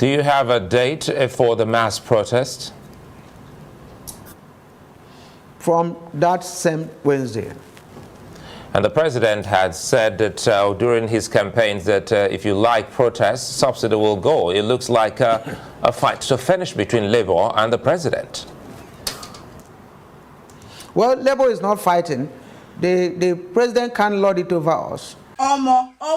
Do you have a date for the mass protest? From that same Wednesday. And the president had said that during his campaigns that if you like protests, subsidy will go. It looks like a fight to finish between Labour and the president. Well, Labour is not fighting. The president can't lord it over us. On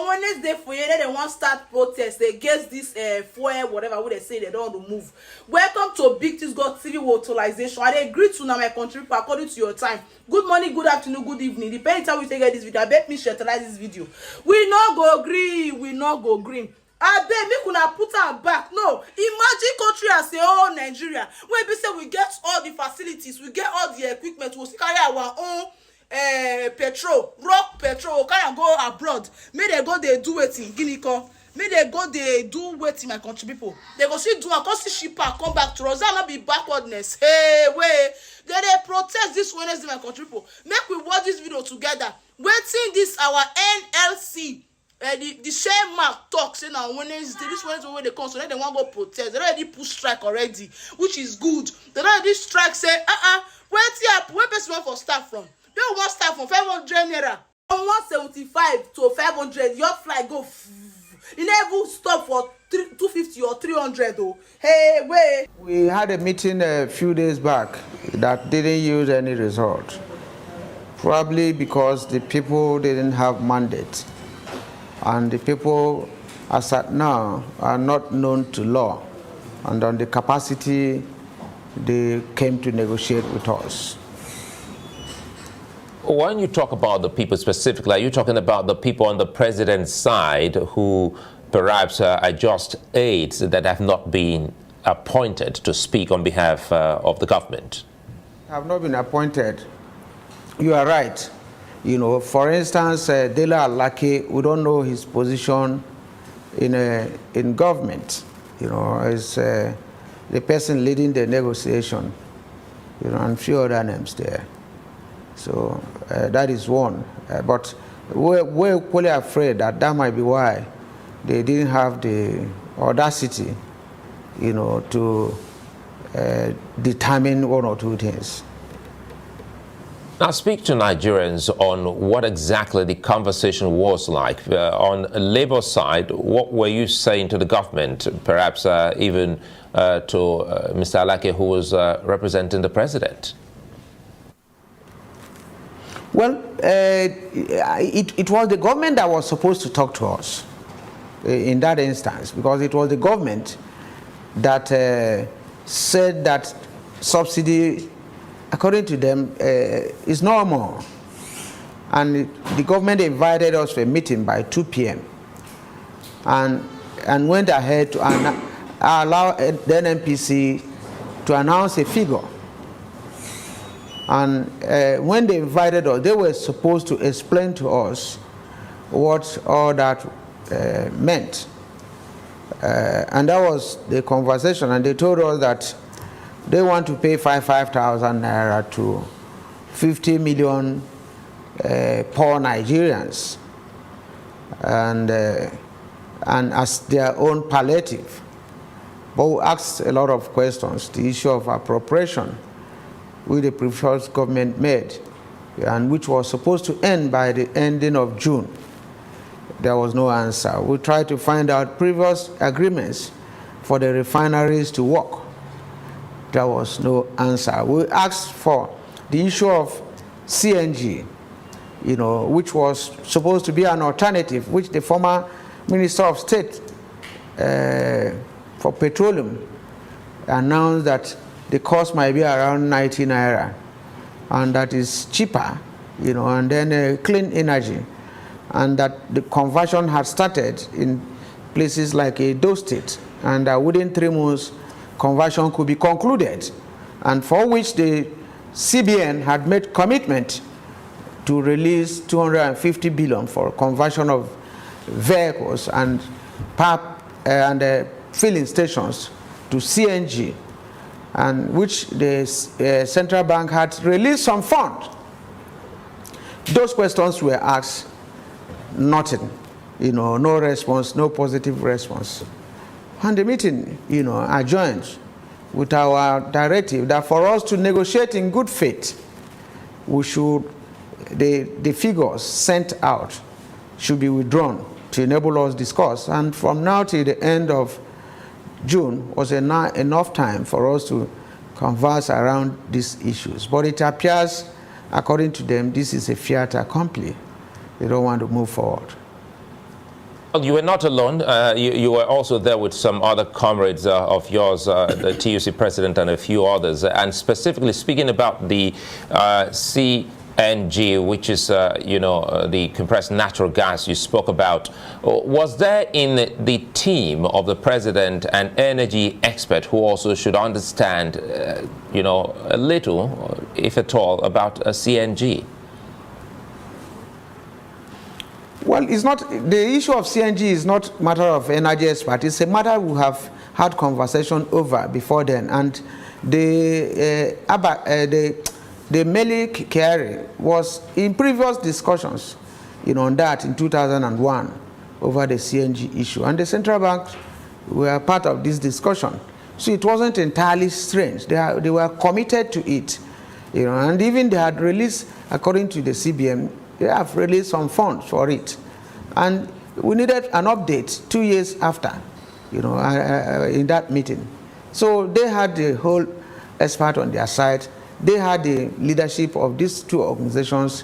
Wednesday for you, they want start protest against this fuel, whatever they say they don't want to move. Welcome to Big Things God TV authorization. I agree to now my country according to your time. Good morning, good afternoon, good evening. Depending on how we take this video, I bet me share this video. We not go agree, we not go green. I bet me could put her back. No, imagine country as a whole Nigeria, where we say we get all the facilities, we get all the equipment, we carry our own petrol, rock petrol, can go abroad. May they go they do it in Guinea. May they go they do wait in my country people. They go see do and come see shipper come back to us. That not be backwardness. Hey, wait. They protest this Wednesday, my country people. Make we watch this video together. Waiting this our NLC. The same map talk say now Wednesday, this Wednesday when they come, so then they want to go protest. They already push strike already, which is good. They already strike say, where person want for start from? They want start from 500 naira. From 175 to 500, your flight go. You never stop for 250 or 300 though. Hey, wait. We had a meeting a few days back that didn't yield any result. Probably because the people didn't have mandate. And the people, as at now, are not known to law. And on the capacity, they came to negotiate with us. When you talk about the people specifically, are you talking about the people on the president's side who perhaps are just aides that have not been appointed to speak on behalf of the government? Have not been appointed. You are right. You know, for instance, Dela Alake, we don't know his position in government. You know, as the person leading the negotiation. You know, and few other names there. So that is one. But we're equally afraid that that might be why they didn't have the audacity, you know, to determine one or two things. Now speak to Nigerians on what exactly the conversation was like. On Labour side, what were you saying to the government, perhaps even to Mr. Alake, who was representing the president? Well, it was the government that was supposed to talk to us in that instance, because it was the government that said that subsidy, according to them, is normal. And the government invited us for a meeting by 2 p.m. and went ahead to allow the NNPC to announce a figure. And when they invited us, they were supposed to explain to us what all that meant. And that was the conversation. And they told us that they want to pay 5,000 naira to 50 million poor Nigerians, and as their own palliative. But we asked a lot of questions. The issue of appropriation, which the previous government made, and which was supposed to end by the ending of June. There was no answer. We tried to find out previous agreements for the refineries to work. There was no answer. We asked for the issue of CNG, you know, which was supposed to be an alternative, which the former Minister of State for Petroleum announced that the cost might be around 90 naira, and that is cheaper, you know, and then clean energy, and that the conversion had started in places like Edo State, and within 3 months, conversion could be concluded, and for which the CBN had made commitment to release 250 billion for conversion of vehicles and filling stations to CNG, and which the central bank had released some funds. Those questions were asked, nothing, you know, no response, no positive response. And the meeting, adjourned with our directive that for us to negotiate in good faith, we should, the figures sent out should be withdrawn to enable us discuss. And from now till the end of June was enough time for us to converse around these issues. But it appears, according to them, this is a fait accompli. They don't want to move forward. Well, you were not alone. You were also there with some other comrades of yours, the TUC president and a few others. And specifically speaking about the CNG, which is, the compressed natural gas you spoke about, was there in the team of the president an energy expert who also should understand, a little, if at all, about CNG? Well, it's not, the issue of CNG is not a matter of energy expert. It's a matter we have had conversation over before then. And the Melik Kerry was in previous discussions, on that in 2001 over the CNG issue. And the central bank were part of this discussion. So it wasn't entirely strange. They were committed to it, and even they had released, according to the CBM, they have released some funds for it. And we needed an update 2 years after, in that meeting. So they had the whole expert on their side. They had the leadership of these two organizations,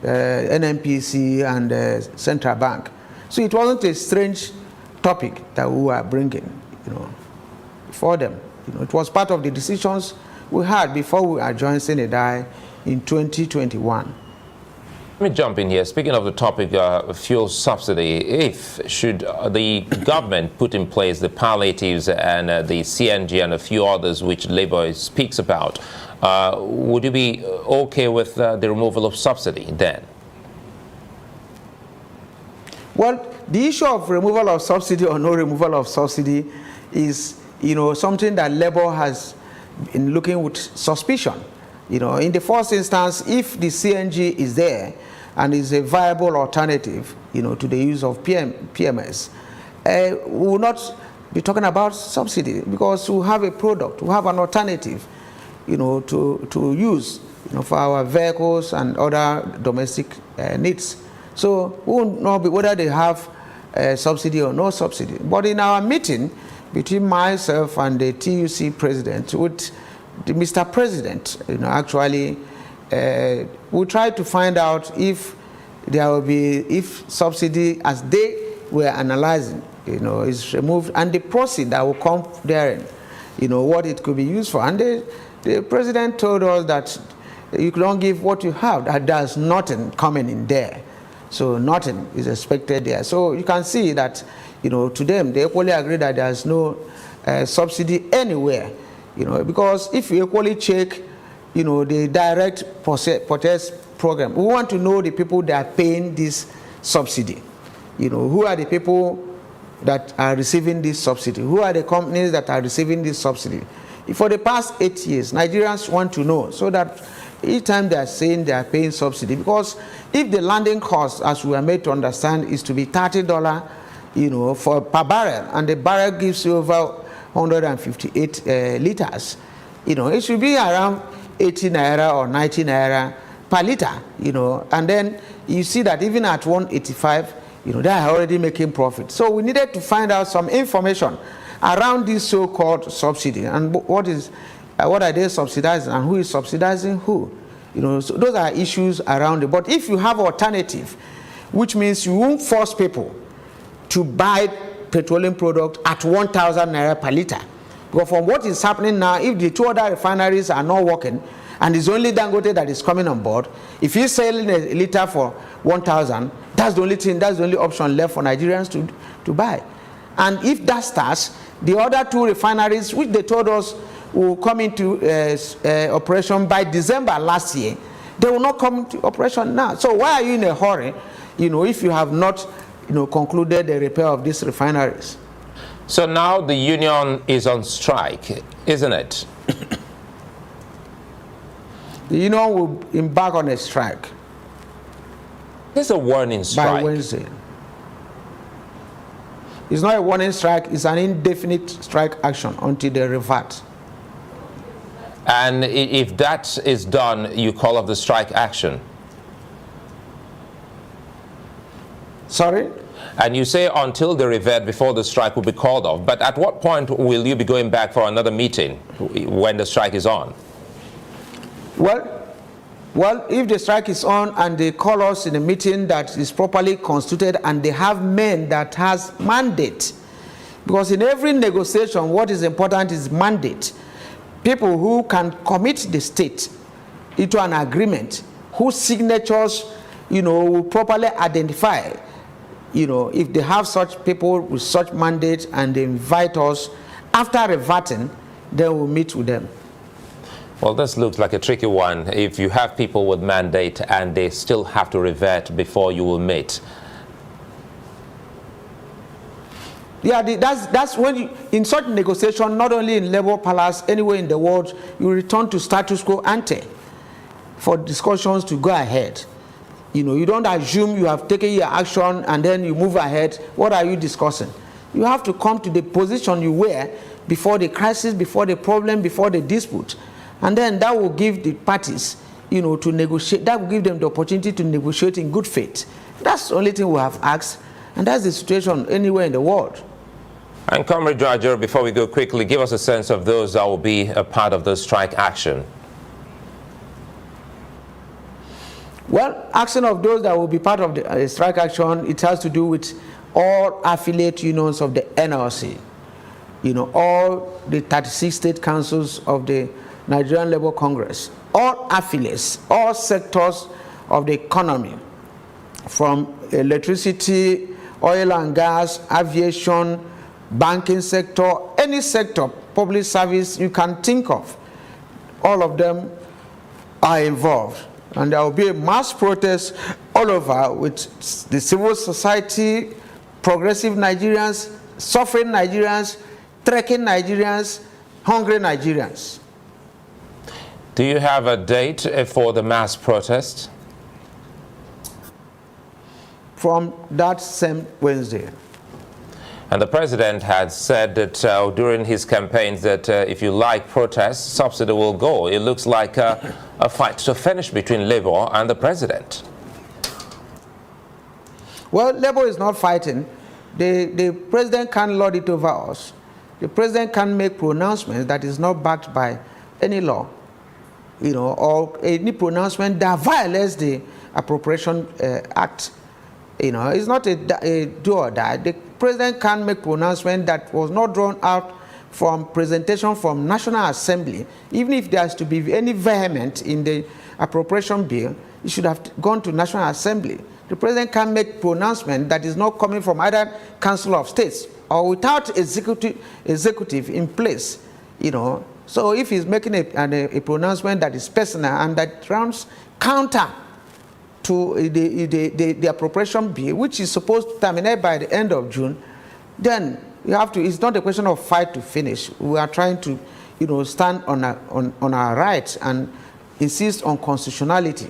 NNPC and Central Bank. So it wasn't a strange topic that we were bringing, for them. It was part of the decisions we had before we adjourned Senedai in 2021. Let me jump in here. Speaking of the topic, fuel subsidy, should the government put in place the palliatives and the CNG and a few others which Labour speaks about, would you be okay with the removal of subsidy then? Well, the issue of removal of subsidy or no removal of subsidy is, something that Labour has been looking with suspicion. In the first instance, if the CNG is there and is a viable alternative, to the use of PMS, we will not be talking about subsidy because we have a product, we have an alternative, to use, for our vehicles and other domestic needs. So we will not be whether they have subsidy or no subsidy. But in our meeting between myself and the TUC president, with Mr. President, actually, we tried to find out if there will be, if subsidy, as they were analyzing, is removed, and the proceeds that will come therein, what it could be used for. And the president told us that you don't give what you have, that there's nothing coming in there. So nothing is expected there. So you can see that, to them, they equally agree that there's no subsidy anywhere. Because if you equally check, the direct purchase program, we want to know the people that are paying this subsidy. Who are the people that are receiving this subsidy? Who are the companies that are receiving this subsidy? For the past 8 years, Nigerians want to know, so that each time they are saying they are paying subsidy, because if the landing cost, as we are made to understand, is to be $30, for per barrel, and the barrel gives you over 158 liters, it should be around 80 naira or 90 naira per liter, and then you see that even at 185, they are already making profit. So we needed to find out some information around this so-called subsidy, and what are they subsidizing, and who is subsidizing who? So those are issues around it. But if you have alternative, which means you won't force people to buy petroleum product at 1,000 naira per liter. Because from what is happening now, if the two other refineries are not working, and it's only Dangote that is coming on board, if he's selling a liter for 1,000, that's the only thing, that's the only option left for Nigerians to buy. And if that starts, the other two refineries, which they told us will come into operation by December last year, they will not come into operation now. So why are you in a hurry, if you have not, concluded the repair of these refineries? So now the union is on strike, isn't it? The union will embark on a strike. There's a warning strike. By Wednesday. It's not a warning strike, it's an indefinite strike action until they revert. And if that is done, you call off the strike action? Sorry? And you say until they revert before the strike will be called off. But at what point will you be going back for another meeting when the strike is on? Well, if the strike is on and they call us in a meeting that is properly constituted and they have men that has mandate, because in every negotiation what is important is mandate. People who can commit the state into an agreement, whose signatures, will properly identify, if they have such people with such mandate and they invite us, after reverting, then we'll meet with them. Well, this looks like a tricky one. If you have people with mandate and they still have to revert before you will meet. Yeah, that's when you, in such negotiation, not only in Labour Palace, anywhere in the world, you return to status quo ante for discussions to go ahead. You don't assume you have taken your action and then you move ahead. What are you discussing? You have to come to the position you were before the crisis, before the problem, before the dispute. And then that will give the parties, to negotiate. That will give them the opportunity to negotiate in good faith. That's the only thing we have asked. And that's the situation anywhere in the world. And Comrade Jajor, before we go quickly, give us a sense of those that will be a part of the strike action. Well, action of those that will be part of the strike action, it has to do with all affiliate unions of the NLC. All the 36 state councils of the Nigerian Labour Congress, all affiliates, all sectors of the economy, from electricity, oil and gas, aviation, banking sector, any sector, public service you can think of, all of them are involved. And there will be a mass protest all over with the civil society, progressive Nigerians, suffering Nigerians, trekking Nigerians, hungry Nigerians. Do you have a date for the mass protest? From that same Wednesday. And the president had said that during his campaigns that if you like protests, subsidy will go. It looks like a fight to finish between Labour and the president. Well, Labour is not fighting. The president can't lord it over us. The president can make pronouncements that is not backed by any law, or any pronouncement that violates the Appropriation Act. It's not a do or die. The president can make pronouncement that was not drawn out from presentation from National Assembly. Even if there has to be any vehement in the appropriation bill, it should have gone to National Assembly. The president can make pronouncement that is not coming from either Council of States or without executive in place. So if he's making a pronouncement that is personal and that runs counter to the appropriation bill, which is supposed to terminate by the end of June, then you have to. It's not a question of fight to finish. We are trying to, stand on our rights and insist on constitutionality.